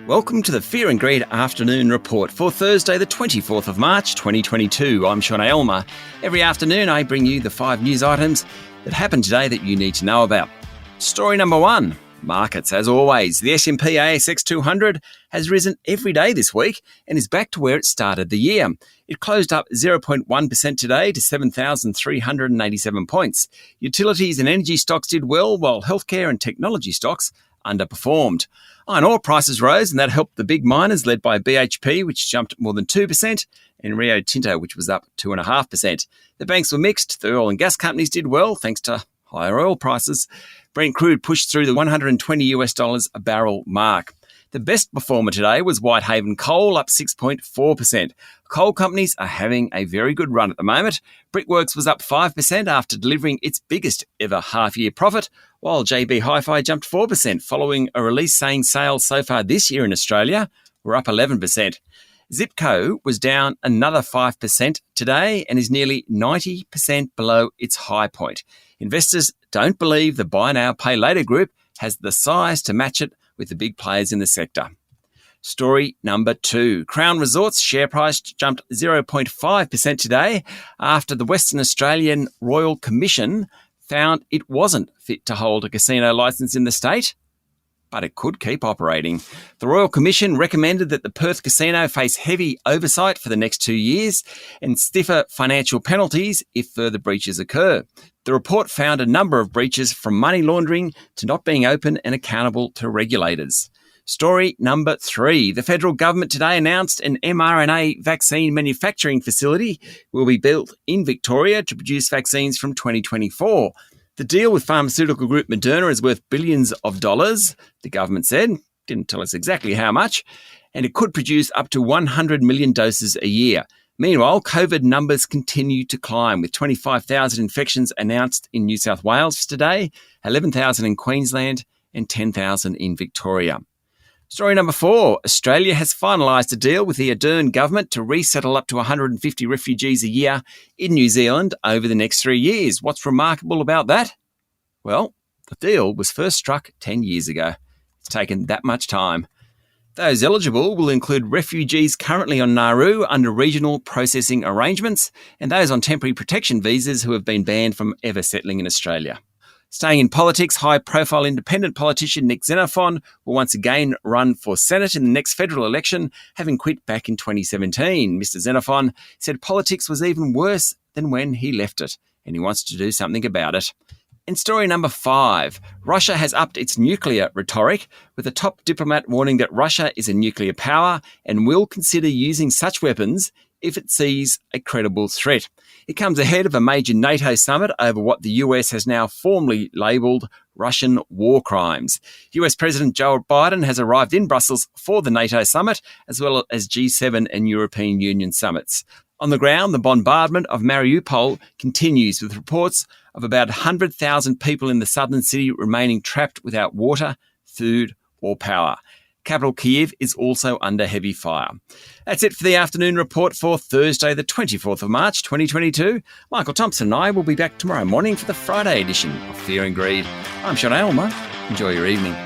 Welcome to the Fear and Greed Afternoon Report for Thursday, the 24th of March, 2022. I'm Sean Aylmer. Every afternoon, I bring you the 5 news items that happened today that you need to know about. Story number 1. Markets, as always. The S&P ASX 200 has risen every day this week and is back to where it started the year. It closed up 0.1% today to 7,387 points. Utilities and energy stocks did well, while healthcare and technology stocks underperformed. Iron ore prices rose, and that helped the big miners, led by BHP, which jumped more than 2%, and Rio Tinto, which was up 2.5%. The banks were mixed. The oil and gas companies did well, thanks to higher oil prices. Brent crude pushed through the $120 a barrel mark. The best performer today was Whitehaven Coal, up 6.4%. Coal companies are having a very good run at the moment. Brickworks was up 5% after delivering its biggest ever half-year profit, while JB Hi-Fi jumped 4% following a release saying sales so far this year in Australia were up 11%. Zipco was down another 5% today and is nearly 90% below its high point. Investors don't believe the Buy Now, Pay Later group has the size to match it with the big players in the sector. Story number 2. Crown Resorts share price jumped 0.5% today after the Western Australian Royal Commission found it wasn't fit to hold a casino licence in the state, but it could keep operating. The Royal Commission recommended that the Perth Casino face heavy oversight for the next 2 years and stiffer financial penalties if further breaches occur. The report found a number of breaches from money laundering to not being open and accountable to regulators. Story number 3. The federal government today announced an mRNA vaccine manufacturing facility will be built in Victoria to produce vaccines from 2024. The deal with pharmaceutical group Moderna is worth billions of dollars, the government said. Didn't tell us exactly how much. And it could produce up to 100 million doses a year. Meanwhile, COVID numbers continue to climb, with 25,000 infections announced in New South Wales today, 11,000 in Queensland and 10,000 in Victoria. Story number 4. Australia has finalised a deal with the Ardern government to resettle up to 150 refugees a year in New Zealand over the next 3 years. What's remarkable about that? Well, the deal was first struck 10 years ago. It's taken that much time. Those eligible will include refugees currently on Nauru under regional processing arrangements and those on temporary protection visas who have been banned from ever settling in Australia. Staying in politics, high-profile independent politician Nick Xenophon will once again run for Senate in the next federal election, having quit back in 2017. Mr. Xenophon said politics was even worse than when he left it, and he wants to do something about it. In story number 5, Russia has upped its nuclear rhetoric, with a top diplomat warning that Russia is a nuclear power and will consider using such weapons if it sees a credible threat. It comes ahead of a major NATO summit over what the US has now formally labelled Russian war crimes. US President Joe Biden has arrived in Brussels for the NATO summit, as well as G7 and European Union summits. On the ground, the bombardment of Mariupol continues, with reports of about 100,000 people in the southern city remaining trapped without water, food or power. Capital Kyiv is also under heavy fire. That's it for the afternoon report for Thursday, the 24th of March, 2022. Michael Thompson and I will be back tomorrow morning for the Friday edition of Fear and Greed. I'm Sean Aylmer. Enjoy your evening.